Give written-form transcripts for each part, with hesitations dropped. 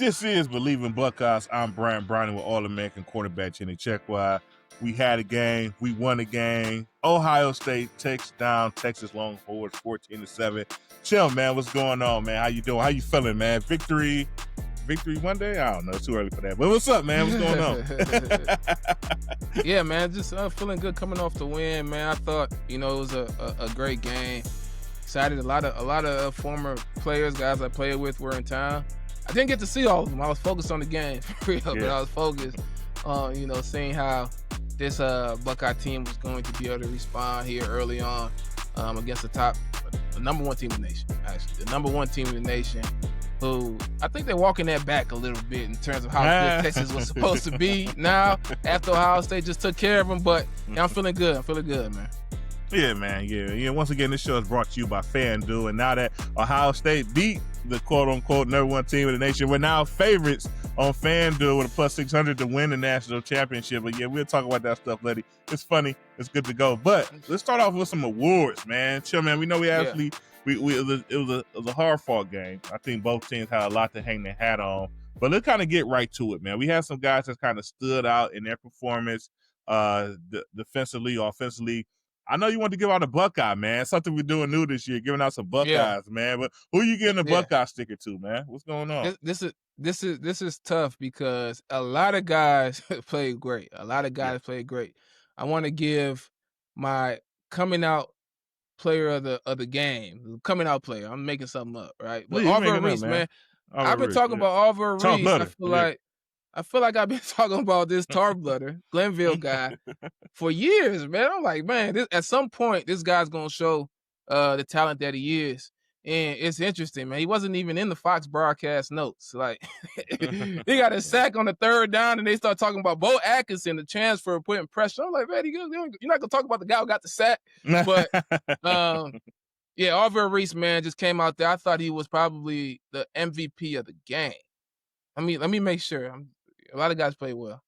This is Bleav In Buckeyes. I'm Bryant with All-American quarterback Jenny Chekwa. We had a game. We won a game. Ohio State takes down Texas Longhorns 14-7. Chill, man. What's going on, man? How you doing? How you feeling, man? Victory one day? I don't know. It's too early for that. But what's up, man? What's going on? Yeah, man. Just feeling good coming off the win, man. I thought, it was a great game. Excited. A lot of former players, guys I played with, were in town. I didn't get to see all of them. I was focused on the game, for real, but I was focused on, seeing how this Buckeye team was going to be able to respond here early on against the number one team in the nation, actually. The number one team in the nation, who I think they're walking that back a little bit in terms of how good Texas was supposed to be now after Ohio State just took care of them. But I'm feeling good. I'm feeling good, man. Yeah, man. Yeah. Once again, this show is brought to you by FanDuel. And now that Ohio State beat the quote-unquote number one team in the nation, we're now favorites on FanDuel with a plus 600 to win the national championship. But yeah, we'll talk about that stuff later. It's funny. It's good to go. But let's start off with some awards, man. Chill, man. We know it was a hard-fought game. I think both teams had a lot to hang their hat on. But let's kind of get right to it, man. We had some guys that kind of stood out in their performance defensively, offensively. I know you want to give out a Buckeye, man. Something we're doing new this year, giving out some Buckeyes, man. But who are you getting a Buckeye sticker to, man? What's going on? This is tough because a lot of guys played great. Played great. I want to give my coming out player of the game, coming out player. I'm making something up, right? But Arvell Reese, man. I've been talking about Arvell Reese. I feel like I've been talking about this Tarblutter, Glenville guy, for years, man. I'm like, man, at some point, this guy's going to show the talent that he is. And it's interesting, man. He wasn't even in the Fox broadcast notes. Like, he got a sack on the third down, and they start talking about Bo Atkinson, the transfer, putting pressure. I'm like, man, you're not going to talk about the guy who got the sack. But, yeah, Arvell Reese, man, just came out there. I thought he was probably the MVP of the game. Let me make sure. A lot of guys play well.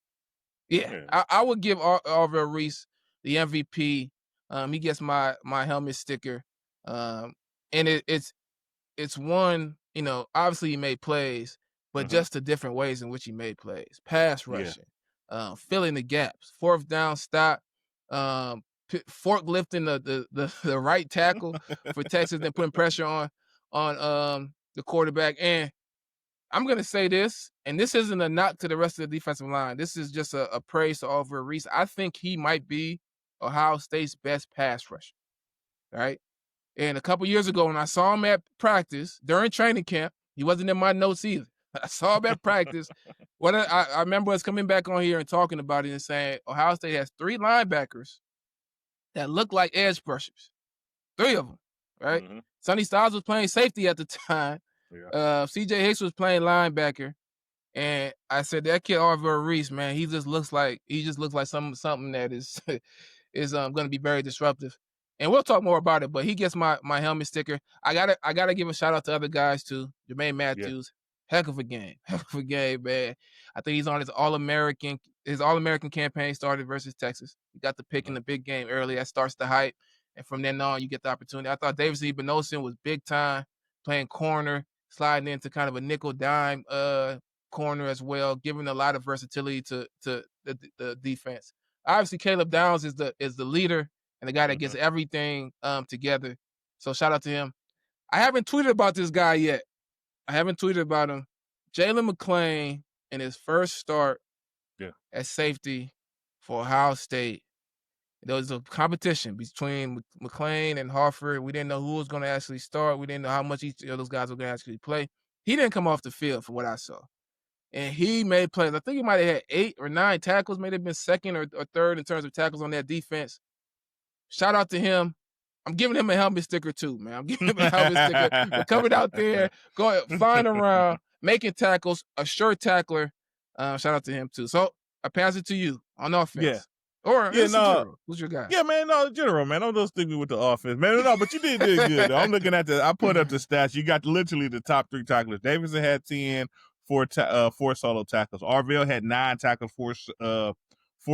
Yeah. I would give Arvell Reese the MVP. He gets my helmet sticker. And it's one, obviously he made plays, but just the different ways in which he made plays. Pass rushing, filling the gaps, fourth down stop, forklifting the right tackle for Texas and putting pressure on the quarterback. And I'm going to say this, and this isn't a knock to the rest of the defensive line. This is just a praise to Arvell Reese. I think he might be Ohio State's best pass rusher, right? And a couple years ago when I saw him at practice during training camp, he wasn't in my notes either. I saw him at practice. I remember us coming back on here and talking about it and saying Ohio State has 3 linebackers that look like edge rushers. 3 of them, right? Mm-hmm. Sonny Styles was playing safety at the time. Yeah. C.J. Hicks was playing linebacker, and I said that kid Arvell Reese, man, he just looks like something that is going to be very disruptive. And we'll talk more about it, but he gets my helmet sticker. I gotta give a shout out to other guys too. Jermaine Matthews, heck of a game, man. I think he's on his All-American campaign started versus Texas. He got the pick in the big game early. That starts the hype, and from then on, you get the opportunity. I thought Davis Ebenosian was big time, playing corner, sliding into kind of a nickel dime corner as well, giving a lot of versatility to the defense. Obviously, Caleb Downs is the leader and the guy that gets everything together. So shout out to him. I haven't tweeted about this guy yet. I haven't tweeted about him. Jalen McClain in his first start at safety for Ohio State. There was a competition between McClain and Hartford. We didn't know who was going to actually start. We didn't know how much each of those guys were going to actually play. He didn't come off the field from what I saw. And he made plays. I think he might have had 8 or 9 tackles, may have been second or third in terms of tackles on that defense. Shout out to him. I'm giving him a helmet sticker too, man. I'm giving him a helmet sticker for coming out there, going, flying around, making tackles, a sure tackler. Shout out to him too. So I pass it to you on offense. Yeah. Or general. Who's your guy? Yeah, man, no, general, man. Don't stick me with the offense, man. No, but you did good. I'm looking at I put up the stats. You got literally the top 3 tacklers. Davidson had 10, 4 solo tackles. Arvell had 9 tackles, 4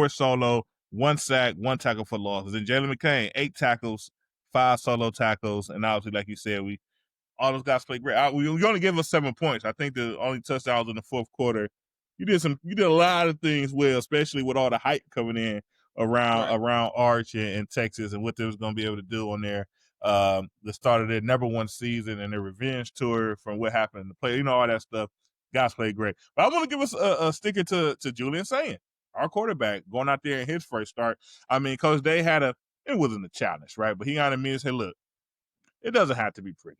solo, 1 sack, 1 tackle for losses. And Jalen McClain, 8 tackles, 5 solo tackles, and obviously, like you said, we all those guys played great. You only gave us 7 points. I think the only touchdowns in the fourth quarter. You did a lot of things well, especially with all the hype coming in around Arch and Texas and what they was going to be able to do on their the start of their number one season and their revenge tour from what happened in the play. All that stuff. Guys played great. But I want to give us a sticker to Julian Sayin, our quarterback, going out there in his first start. I mean, Coach Day it wasn't a challenge, right? But he got to me and said, look, it doesn't have to be pretty.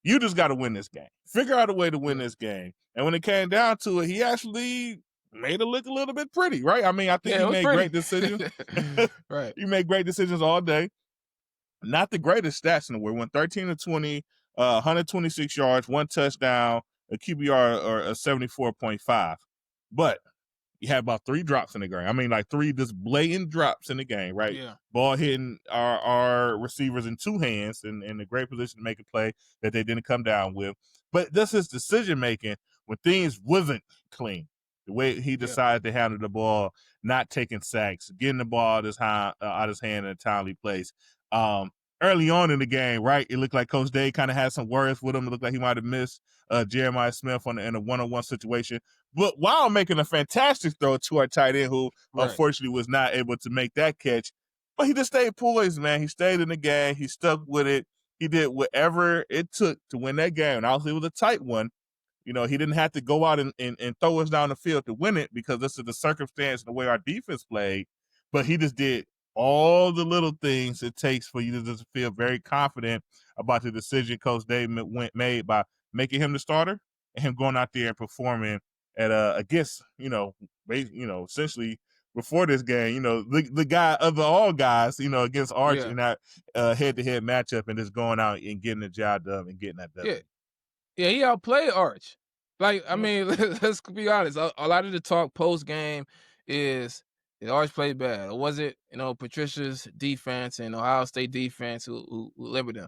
You just got to win this game. Figure out a way to win this game. And when it came down to it, he actually made it look a little bit pretty, right? I mean, I think he made great decisions. Right. He made great decisions all day. Not the greatest stats in the world. Went 13 of 20, 126 yards, 1 touchdown, a QBR or a 74.5. But you had about 3 drops in the game. I mean, like 3 just blatant drops in the game, right? Yeah. Ball hitting our receivers in 2 hands and in a great position to make a play that they didn't come down with. But that's his decision making when things wasn't clean. The way he decided to handle the ball, not taking sacks, getting the ball out of his hand in a timely place. Early on in the game, right, it looked like Coach Day kind of had some worries with him. It looked like he might have missed Jeremiah Smith in a one-on-one situation. But while making a fantastic throw to our tight end, who unfortunately was not able to make that catch, but he just stayed poised, man. He stayed in the game. He stuck with it. He did whatever it took to win that game. And obviously it was a tight one. He didn't have to go out and throw us down the field to win it because this is the circumstance and the way our defense played. But he just did all the little things it takes for you to just feel very confident about the decision Coach Dave made by making him the starter and him going out there and performing at against, essentially before this game, the guy of all guys, against Arch in that head-to-head matchup and just going out and getting the job done and getting that done. Yeah, he outplayed Arch. Like, I mean, let's be honest. A lot of the talk post-game is, did Arch play bad? Or was it, Patricia's defense and Ohio State defense who limited him?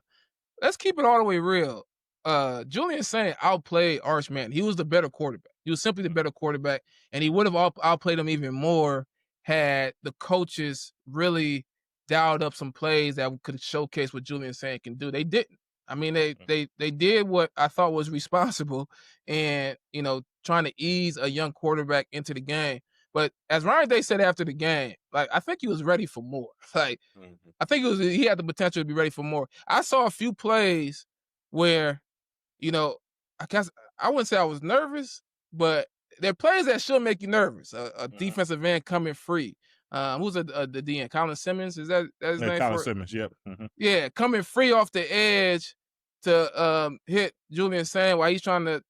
Let's keep it all the way real. Julian Sayin outplayed Arch Manning. He was the better quarterback. He was simply the better quarterback, and he would have outplayed him even more had the coaches really dialed up some plays that could showcase what Julian Sayin can do. They didn't. I mean, they did what I thought was responsible and, trying to ease a young quarterback into the game. But as Ryan Day said after the game, like, I think he was ready for more. Like, I think he had the potential to be ready for more. I saw a few plays where, I guess I wouldn't say I was nervous, but they're plays that should make you nervous. A defensive end coming free. Who's the DN? Colin Simmons? Is that his name? Colin Simmons, yep. Mm-hmm. Yeah, coming free off the edge to hit Julian Sayin while he's trying to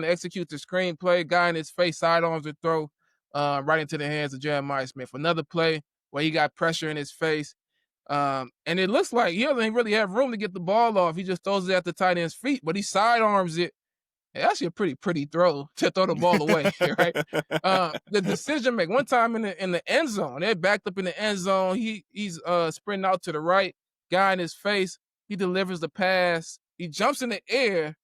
execute the screenplay. Guy in his face, sidearms to throw right into the hands of Jeremiah Smith. Another play where he got pressure in his face. And it looks like he doesn't really have room to get the ball off. He just throws it at the tight end's feet, but he sidearms it. It's actually a pretty throw to throw the ball away, right? The decision make one time in the end zone, they're backed up in the end zone. He's sprinting out to the right, guy in his face. He delivers the pass. He jumps in the air,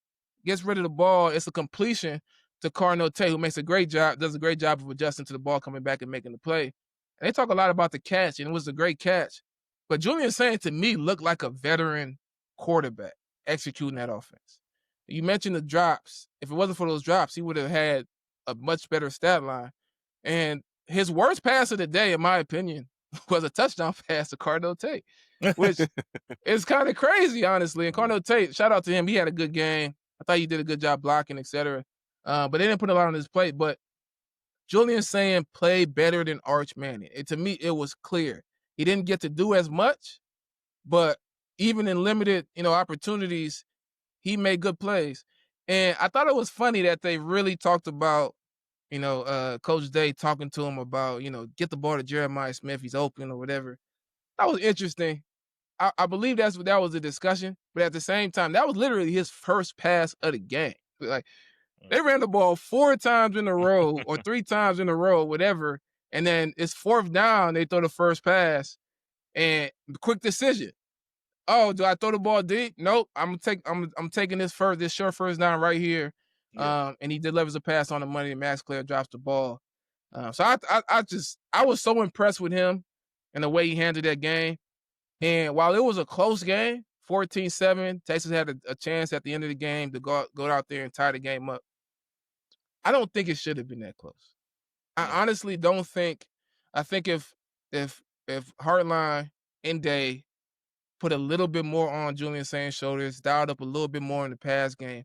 gets rid of the ball. It's a completion to Carnell Tate, who does a great job of adjusting to the ball, coming back and making the play. And they talk a lot about the catch, and it was a great catch. But Julian Sayin, to me, looked like a veteran quarterback executing that offense. You mentioned the drops. If it wasn't for those drops, he would have had a much better stat line. And his worst pass of the day, in my opinion, was a touchdown pass to Carnell Tate, which is kind of crazy, honestly. And Carnell Tate, shout out to him. He had a good game. I thought he did a good job blocking, et cetera. But they didn't put a lot on his plate. But Julian Sayin played better than Arch Manning. To me, it was clear. He didn't get to do as much, but even in limited, opportunities, he made good plays. And I thought it was funny that they really talked about, Coach Day talking to him about, get the ball to Jeremiah Smith. He's open or whatever. That was interesting. I believe that was the discussion. But at the same time, that was literally his first pass of the game. Like, they ran the ball 4 times in a row or 3 times in a row, whatever. And then it's 4th down. They throw the first pass and quick decision. Oh, do I throw the ball deep? Nope. I'm taking this short first down right here. Yeah. And he delivers a pass on the money, and Max Clare drops the ball. So I was so impressed with him and the way he handled that game. And while it was a close game, 14-7. Texas had a chance at the end of the game to go out there and tie the game up. I don't think it should have been that close. I honestly don't think. I think if Hartline and Day put a little bit more on Julian Sayin's shoulders, dialed up a little bit more in the pass game,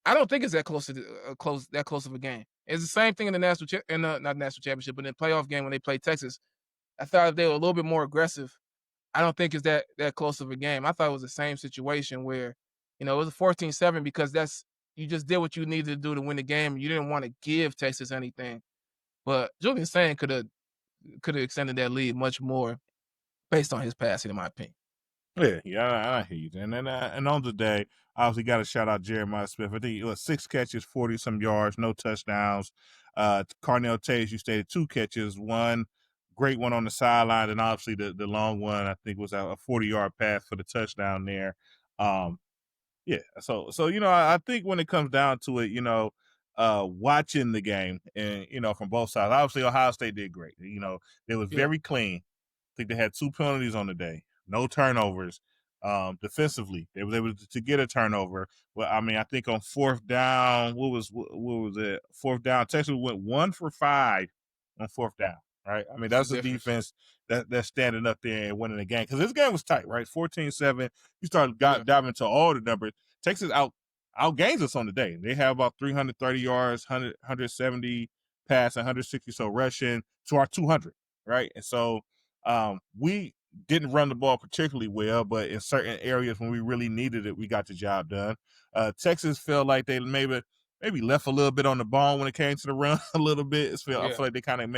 I don't think it's that close to that close of a game. It's the same thing in the not national championship, but in the playoff game when they played Texas. I thought if they were a little bit more aggressive, I don't think it's that close of a game. I thought it was the same situation where, it was a 14-7 because you just did what you needed to do to win the game. You didn't want to give Texas anything. But Julian Sayin could have extended that lead much more based on his passing, in my opinion. Yeah, I hear you. And on the day, obviously got to shout out Jeremiah Smith. I think it was 6 catches, 40-some yards, no touchdowns. Carnell Tays, you stated 2 catches, one great one on the sideline, and obviously the long one, I think, was a 40-yard pass for the touchdown there. Yeah, so I think when it comes down to it, watching the game and, from both sides, obviously Ohio State did great. They was very clean. I think they had 2 penalties on the day. No turnovers. Defensively, they were able to get a turnover. Well, I mean, I think on 4th down, what was it? 4th down, Texas went 1 for 5 on 4th down. Right? I mean, that's the defense that's standing up there and winning the game. Because this game was tight, right? 14-7. You started diving into all the numbers. Texas outgains us on the day. They have about 330 yards, 170 passing, 160 so rushing to our 200, right? And so we didn't run the ball particularly well, but in certain areas when we really needed it, we got the job done. Texas felt like they maybe left a little bit on the ball when it came to the run a little bit. I feel like they kind of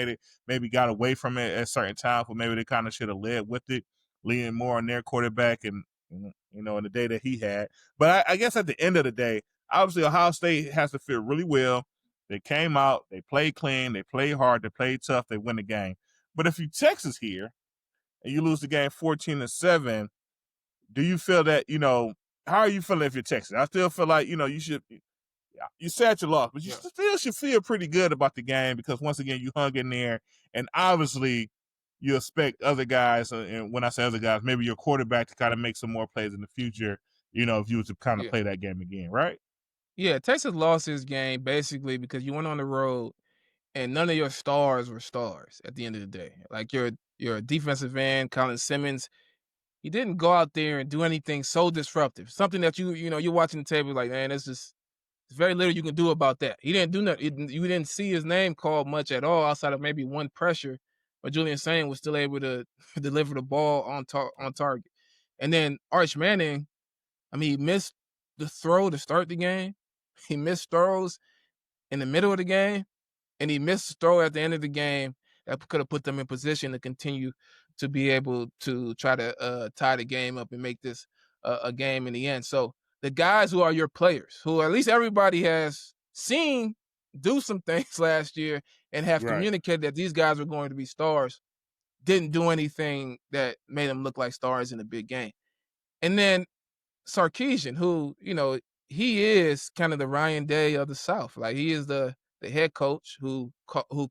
maybe got away from it at certain times, but maybe they kind of should have led with it, leaning more on their quarterback and, in the day that he had. But I guess at the end of the day, obviously Ohio State has to feel really well. They came out, they played clean, they played hard, they played tough, they win the game. But if you Texas here and you lose the game 14-7, do you feel that, how are you feeling if you're Texas? I still feel like, you said you lost, but you still should feel pretty good about the game because once again, you hung in there, and obviously you expect other guys, and when I say other guys, maybe your quarterback to kind of make some more plays in the future, if you were to kind of play that game again, right? Yeah, Texas lost his game basically because you went on the road and none of your stars were stars at the end of the day. Like your defensive end, Colin Simmons, he didn't go out there and do anything so disruptive. Something that you're watching the table like, man, there's very little you can do about that. He didn't do nothing. You didn't see his name called much at all outside of maybe one pressure, but Julian Sayin was still able to deliver the ball on target. And then Arch Manning, I mean, he missed the throw to start the game. He missed throws in the middle of the game, and he missed a throw at the end of the game that could have put them in position to continue to be able to try to tie the game up and make this a game in the end. So the guys who are your players, who at least everybody has seen do some things last year and have communicated that these guys are going to be stars, didn't do anything that made them look like stars in a big game. And then Sarkisian, who, he is kind of the Ryan Day of the South. Like, he is the head coach who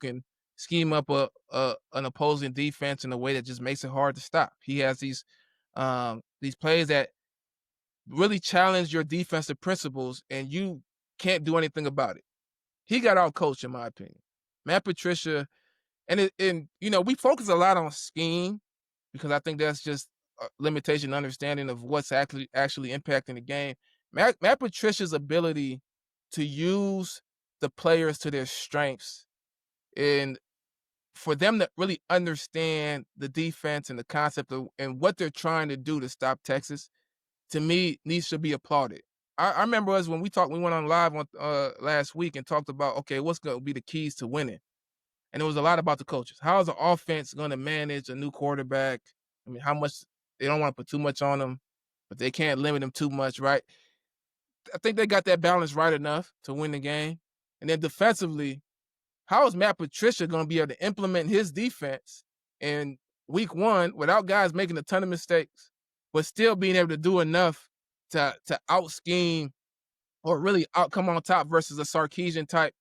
can scheme up an opposing defense in a way that just makes it hard to stop. He has these plays that really challenge your defensive principles, and you can't do anything about it. He got out coached, in my opinion. Matt Patricia, and we focus a lot on scheme because I think that's just a limitation understanding of what's actually impacting the game. Matt Patricia's ability to use the players to their strengths and for them to really understand the defense and the concept of and what they're trying to do to stop Texas, to me, needs to be applauded. I remember us when we went on live on last week and talked about, okay, what's going to be the keys to winning? And it was a lot about the coaches. How is the offense going to manage a new quarterback? I mean, how much they don't want to put too much on them, but they can't limit them too much, right? I think they got that balance right enough to win the game. And then defensively, how is Matt Patricia going to be able to implement his defense in week 1 without guys making a ton of mistakes, but still being able to do enough to out-scheme or really come on top versus a Sarkisian type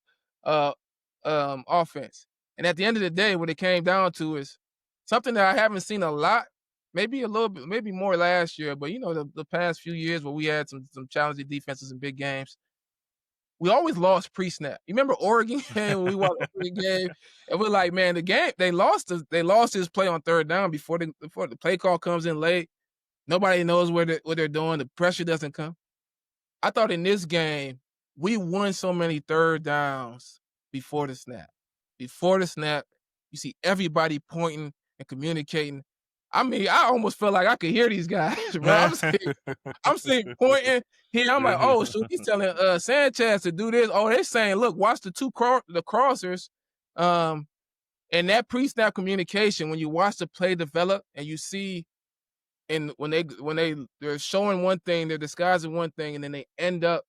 offense? And at the end of the day, what it came down to is something that I haven't seen a lot maybe a little bit, maybe more last year, but the past few years where we had some challenging defenses in big games, we always lost pre-snap. You remember Oregon game when we watched the Oregon game, and we're like, man, the game they lost his play on third down before the play call comes in late. Nobody knows what they're doing. The pressure doesn't come. I thought in this game we won so many third downs before the snap. Before the snap, you see everybody pointing and communicating. I mean, I almost felt like I could hear these guys, bro. I'm seeing pointing here. I'm like, oh, so he's telling Sanchez to do this. Oh, they're saying, look, watch the the crossers. And that pre-snap communication, when you watch the play develop and you see, and when they're showing one thing, they're disguising one thing, and then they end up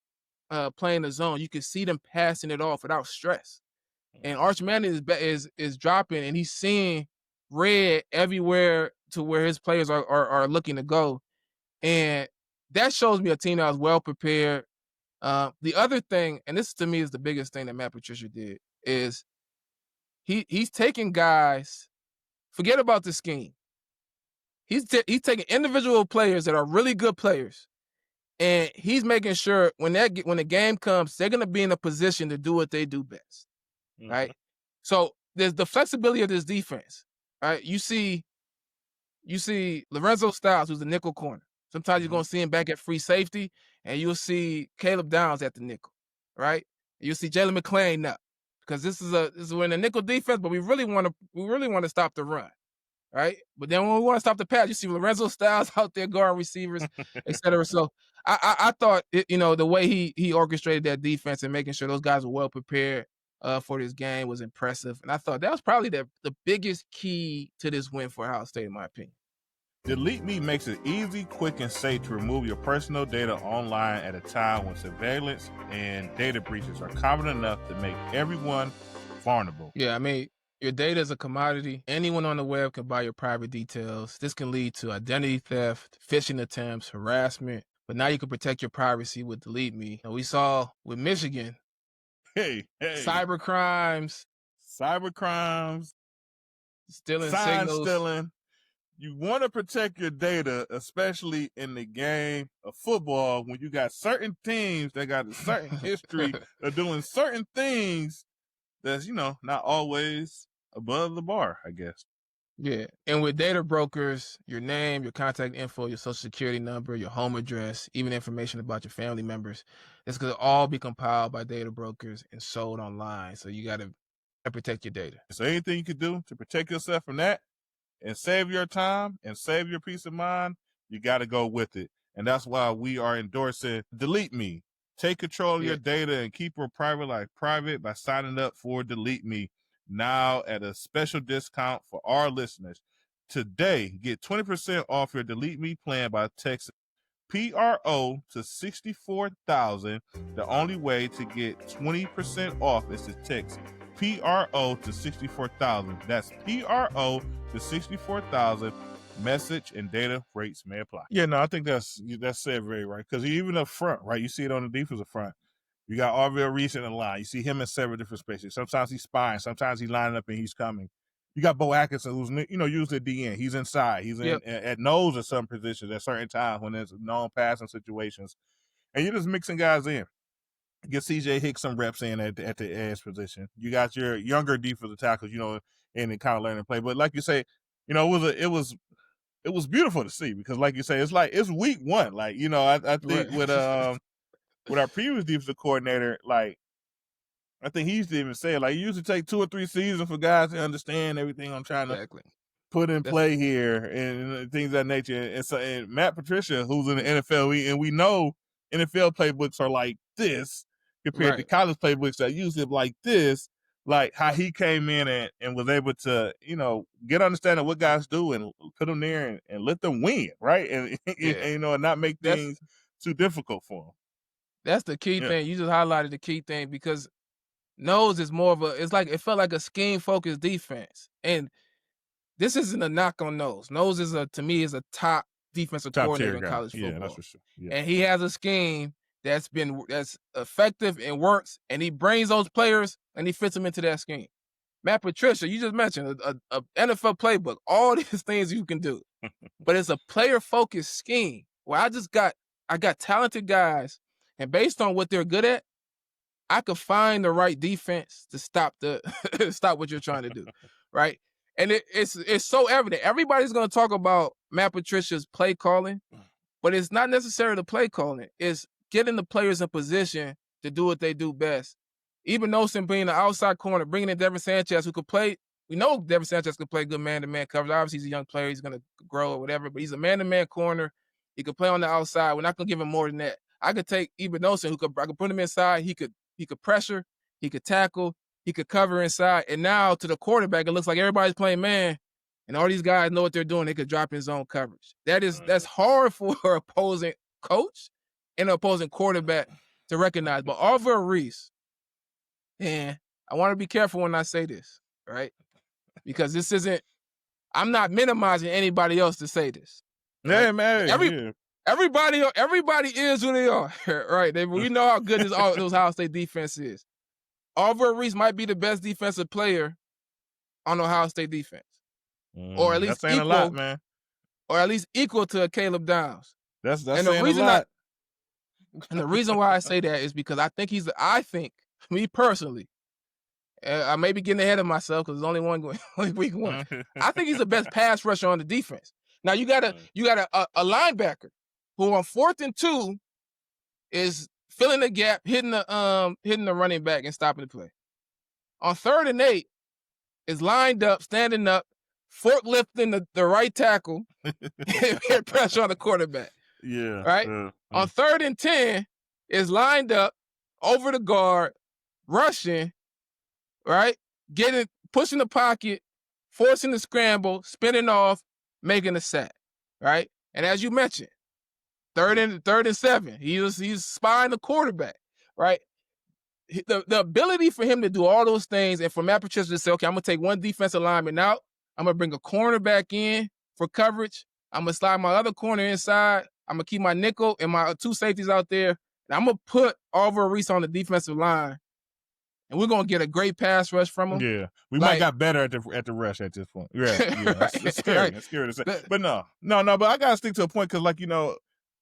playing the zone, you can see them passing it off without stress. And Arch Manning is dropping, and he's seeing red everywhere to where his players are looking to go. And that shows me a team that was well prepared. The other thing, and this to me is the biggest thing that Matt Patricia did, is he's taking guys, forget about the scheme. He's taking individual players that are really good players, and he's making sure when the game comes, they're going to be in a position to do what they do best, right? So there's the flexibility of this defense, right? You see Lorenzo Styles, who's the nickel corner. Sometimes you're going to see him back at free safety, and you'll see Caleb Downs at the nickel, right? You'll see Jalen McClain up, because this is we're in a nickel defense, but we really want to stop the run, right? But then when we want to stop the pass, you see Lorenzo Styles out there guarding receivers, et cetera. So I thought the way he orchestrated that defense and making sure those guys were well prepared for this game was impressive. And I thought that was probably the biggest key to this win for Ohio State, in my opinion. Delete Me makes it easy, quick, and safe to remove your personal data online at a time when surveillance and data breaches are common enough to make everyone vulnerable. Yeah, I mean, your data is a commodity. Anyone on the web can buy your private details. This can lead to identity theft, phishing attempts, harassment. But now you can protect your privacy with Delete Me. And we saw with Michigan, cyber crimes, stealing signals. Stealing. You want to protect your data, especially in the game of football, when you got certain teams that got a certain history of doing certain things that's, not always above the bar, I guess. Yeah. And with data brokers, your name, your contact info, your social security number, your home address, even information about your family members, it's going to all be compiled by data brokers and sold online. So you got to protect your data. So anything you can do to protect yourself from that and save your time and save your peace of mind, you got to go with it. And that's why we are endorsing Delete Me. Take control of your data and keep your private life private by signing up for Delete Me now at a special discount for our listeners. Today, get 20% off your Delete Me plan by texting PRO to 64,000. The only way to get 20% off is to text PRO to 64,000. That's PRO to 64,000. Message and data rates may apply. Yeah, no, I think that's said very right. Because even up front, right, you see it on the defensive front. You got Arvell Reese in the line. You see him in several different spaces. Sometimes he's spying. Sometimes he's lining up and he's coming. You got Bo Atkinson, who's usually at the end. He's inside. He's at nose at some positions at certain times when there's non-passing situations. And you're just mixing guys in. Get CJ Hicks some reps in at the edge position. You got your younger defensive tackles, and kind of learning to play. But like you say, it was beautiful to see, because like you say, it's week one. Like, I think with our previous defensive coordinator, like, I think he used to even say, like, it used to take 2 or 3 seasons for guys to understand everything I'm trying to put in play here and things of that nature. And so, and Matt Patricia, who's in the NFL, and we know NFL playbooks are like this compared to college playbooks that use it like this, like how he came in and was able to, get understanding of what guys do and put them there and let them win, right? And, and not make things too difficult for them. That's the key thing. You just highlighted the key thing, because Nose is more of it felt like a scheme-focused defense. And this isn't a knock on Nose. Nose to me is a top defensive coordinator in college football. Yeah, that's for sure. Yeah. And he has a scheme that's effective and works, and he brings those players and he fits them into that scheme. Matt Patricia, you just mentioned a NFL playbook, all these things you can do. But it's a player-focused scheme where I got talented guys, and based on what they're good at, I could find the right defense to stop stop what you're trying to do, right? And it's so evident. Everybody's going to talk about Matt Patricia's play calling, but it's not necessarily the play calling. It's getting the players in position to do what they do best. Even Nosen being the outside corner, bringing in Devin Sanchez, who could play. We know Devin Sanchez could play good man-to-man coverage. Obviously, he's a young player. He's going to grow or whatever, but he's a man-to-man corner. He could play on the outside. We're not going to give him more than that. I could take Eben Nosen, I could put him inside. He could pressure. He could tackle. He could cover inside. And now to the quarterback, it looks like everybody's playing man, and all these guys know what they're doing. They could drop in zone coverage. That's hard for an opposing coach and an opposing quarterback to recognize. But Arvell Reese, and I want to be careful when I say this, right? Because this isn't, I'm not minimizing anybody else to say this. Right? Yeah, man. Everybody is who they are, right? We know how good those Ohio State defense is. Arvell Reese might be the best defensive player on Ohio State defense, or at least that's saying equal, a lot, man. Or at least equal to a Caleb Downs. That's saying a lot. And the reason why I say that is because I think me personally, I may be getting ahead of myself because there's only week one. I think he's the best pass rusher on the defense. Now you got a linebacker who on 4th and 2 is filling the gap, hitting the running back and stopping the play. On 3rd and 8 is lined up, standing up, forklifting the right tackle, and pressure on the quarterback. Yeah. Right? On 3rd and 10 is lined up over the guard, rushing, right? Pushing the pocket, forcing the scramble, spinning off, making a sack, right? And as you mentioned, 3rd and 7, he's spying the quarterback, right? The ability for him to do all those things, and for Matt Patricia to say, okay, I'm gonna take one defensive lineman out, I'm gonna bring a cornerback in for coverage, I'm gonna slide my other corner inside, I'm gonna keep my nickel and my 2 safeties out there, and I'm gonna put Arvell Reese on the defensive line, and we're gonna get a great pass rush from him. Yeah, we might got better at the rush at this point. Yeah, that's scary. Right. That's scary to say. But no. But I gotta stick to a point because, like,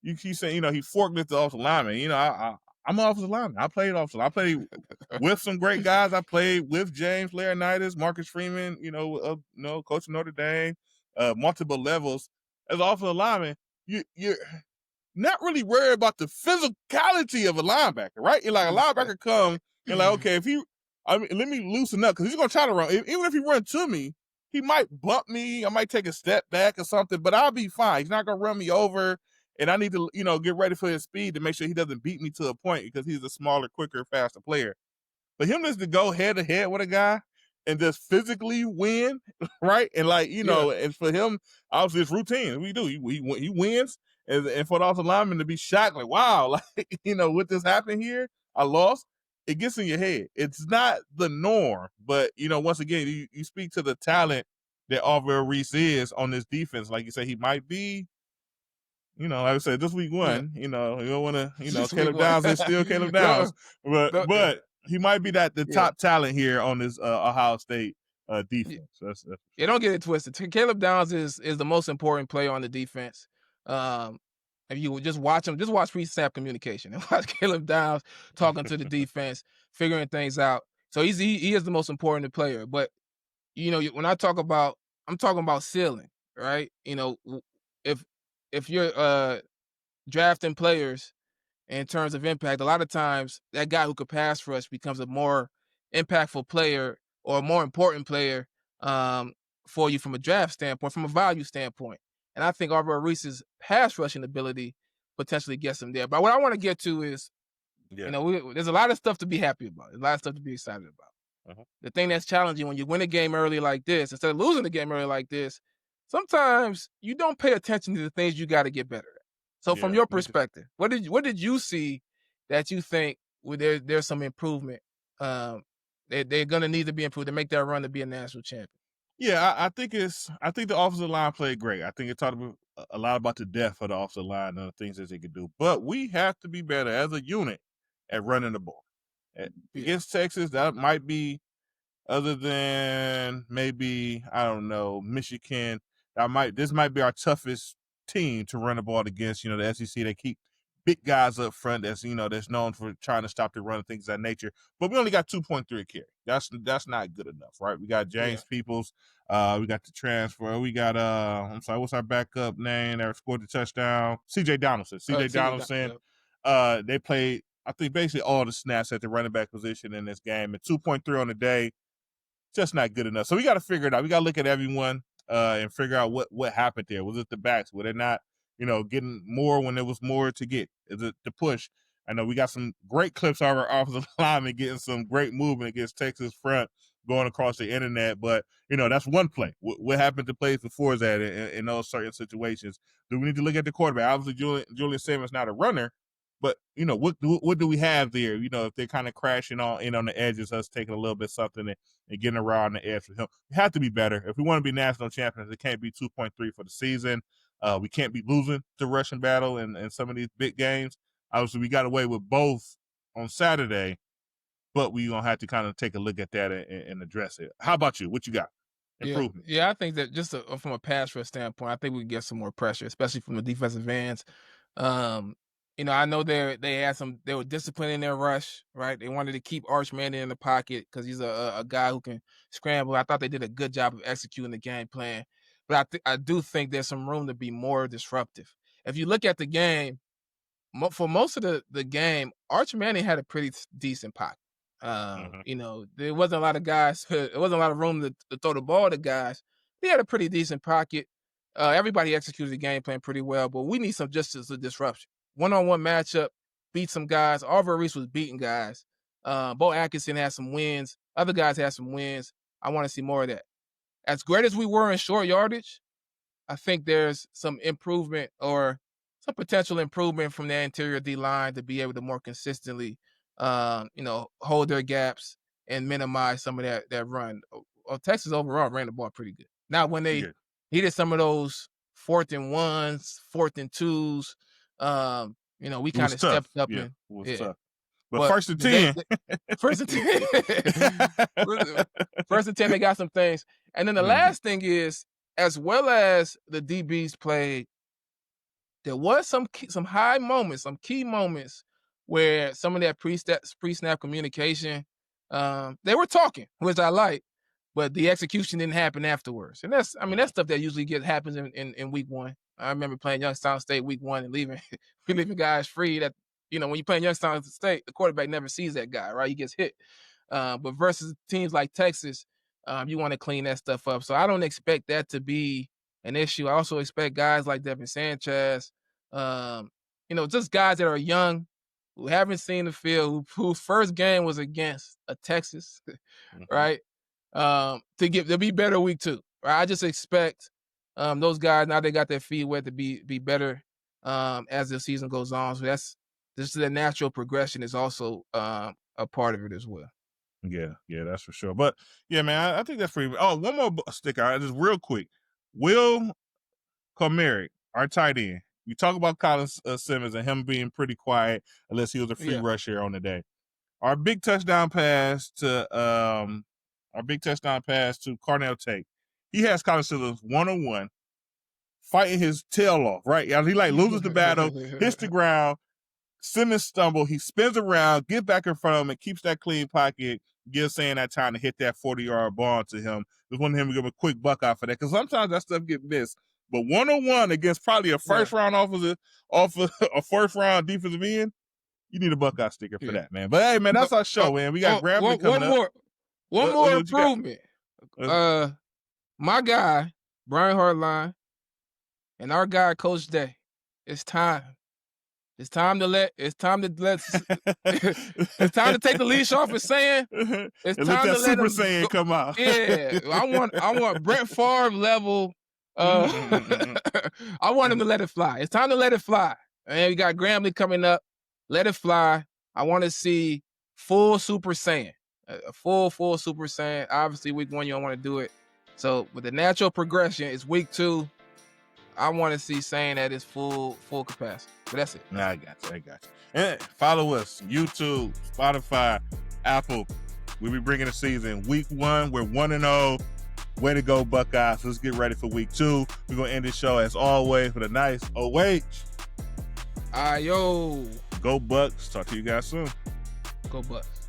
you keep saying, he forklifted the offensive lineman. I'm an offensive lineman. I played offensive. I played with some great guys. I played with James Laurinaitis, Marcus Freeman. Coach of Notre Dame, multiple levels as an offensive lineman. You're not really worried about the physicality of a linebacker, right? You're like, a linebacker come and like, okay, let me loosen up because he's gonna try to run. Even if he runs to me, he might bump me. I might take a step back or something, but I'll be fine. He's not gonna run me over. And I need to, get ready for his speed to make sure he doesn't beat me to a point because he's a smaller, quicker, faster player. But him just to go head to head with a guy and just physically win, right? And and for him, obviously it's routine. We do. He wins. And for the offensive lineman to be shocked, like, wow, like, what just happened here? I lost. It gets in your head. It's not the norm. But, once again, you speak to the talent that Arvell Reese is on this defense. Like you say, he might be, like I said, this week one, you don't want to, Caleb Downs is still Caleb Downs, but he might be the top talent here on this Ohio State defense. Don't get it twisted. Caleb Downs is the most important player on the defense. If you would just watch him, just watch pre-snap communication and watch Caleb Downs talking to the defense, figuring things out. So he is the most important player. But when I'm talking about ceiling, right? If you're drafting players in terms of impact, a lot of times that guy who could pass rush becomes a more impactful player or a more important player for you from a draft standpoint, from a value standpoint. And I think Arvell Reese's pass rushing ability potentially gets him there. But what I want to get to is, there's a lot of stuff to be happy about. There's a lot of stuff to be excited about. Uh-huh. The thing that's challenging when you win a game early like this, instead of losing the game early like this, sometimes you don't pay attention to the things you got to get better at. So from your perspective, what did you see that you think there's some improvement? They're going to need to be improved to make that run to be a national champion. Yeah, I think the offensive line played great. I think it talked a lot about the depth of the offensive line and the things that they could do. But we have to be better as a unit at running the ball. Against Texas, that might be other than maybe, I don't know, Michigan. This might be our toughest team to run the ball against. The SEC, they keep big guys up front that's known for trying to stop the run and things of that nature. But we only got 2.3 a carry. That's not good enough, right? We got James Peoples, we got the transfer, we got I'm sorry, what's our backup name that scored the touchdown? CJ Donaldson. Donaldson. They played, I think, basically all the snaps at the running back position in this game, and 2.3 on the day, just not good enough. So we got to figure it out. We got to look at everyone and figure out what happened there. Was it the backs? Were they not, getting more when there was more to get? Is it the push? I know we got some great clips of our offensive linemen getting some great movement against Texas front going across the internet, but that's one play. What happened to plays before that in those certain situations? Do we need to look at the quarterback? Obviously, Julian Sayin is not a runner, but what do we have there? If they're kind of crashing in on the edges, us taking a little bit something and getting around the edge for him. We have to be better if we want to be national champions. It can't be 2.3 for the season. We can't be losing the rushing battle in some of these big games. Obviously, we got away with both on Saturday, but we gonna have to kind of take a look at that and address it. How about you? What you got? Improvement. Yeah, I think that just from a pass rush standpoint, I think we can get some more pressure, especially from the defensive ends. I know they were disciplined in their rush, right? They wanted to keep Arch Manning in the pocket because he's a guy who can scramble. I thought they did a good job of executing the game plan, but I do think there's some room to be more disruptive. If you look at the game, for most of the game, Arch Manning had a pretty decent pocket. There wasn't a lot of guys. There wasn't a lot of room to throw the ball to guys. He had a pretty decent pocket. Everybody executed the game plan pretty well, but we need some disruption. One-on-one matchup, beat some guys. Arvell Reese was beating guys. Bo Atkinson had some wins. Other guys had some wins. I want to see more of that. As great as we were in short yardage, I think there's some improvement or some potential improvement from the interior D-line to be able to more consistently, hold their gaps and minimize some of that run. Texas overall ran the ball pretty good. Now, when they needed some of those 4th and 1s, 4th and 2s, we kind of stepped up. It was tough. But first and 10. First and 10. First and 10, they got some things. And then the last thing is, as well as the DBs played, there was some high moments, some key moments where some of that pre-snap communication, they were talking, which I like, but the execution didn't happen afterwards. And that's stuff that usually happens in week one. I remember playing Youngstown State week one and leaving guys free that, when you play Youngstown State, the quarterback never sees that guy, right? He gets hit. But versus teams like Texas, you want to clean that stuff up. So I don't expect that to be an issue. I also expect guys like Devin Sanchez, just guys that are young, who haven't seen the field, whose first game was against a Texas, right? To be better week two. Right? I just expect those guys, now they got their feet wet, to be better as the season goes on. So this is the natural progression is also a part of it as well. Yeah, that's for sure. But yeah, man, I think that's pretty. Oh, one more sticker, just real quick. Will Comerick, our tight end. You talk about Colin Simmons and him being pretty quiet unless he was a free rusher on the day. Our big touchdown pass to Carnell Tate. He has Colin Simmons 1-on-1, fighting his tail off, right? He loses the battle, hits the ground. Simmons stumble, he spins around, gets back in front of him, and keeps that clean pocket, gives Sayen that time to hit that 40-yard ball to him. Just wanted him to give a quick buck out for that, because sometimes that stuff get missed. But 1-on-1 against probably a first-round a first-round defensive end, you need a Buckeye sticker for that, man. But, hey, man, that's our show, man. We got Grambling coming up. One more improvement. My guy, Brian Hartline, and our guy, Coach Day, it's time. It's time to it's time to take the leash off of Sayen. It's time to let Super Sayen come out. Yeah, I want Brett Favre level. I want him to let it fly. It's time to let it fly. And we got Grambling coming up. Let it fly. I want to see full Super Sayen, a full Super Sayen. Obviously, week one you don't want to do it. So with the natural progression, it's week two. I want to see Sayen at his full capacity. But that's it. Nah, I got you. And follow us, YouTube, Spotify, Apple. We'll be bringing the season. Week 1, we're 1-0. Way to go, Buckeyes. Let's get ready for week 2. We're going to end this show, as always, with a nice OH. Yo. Go Bucks. Talk to you guys soon. Go Bucks.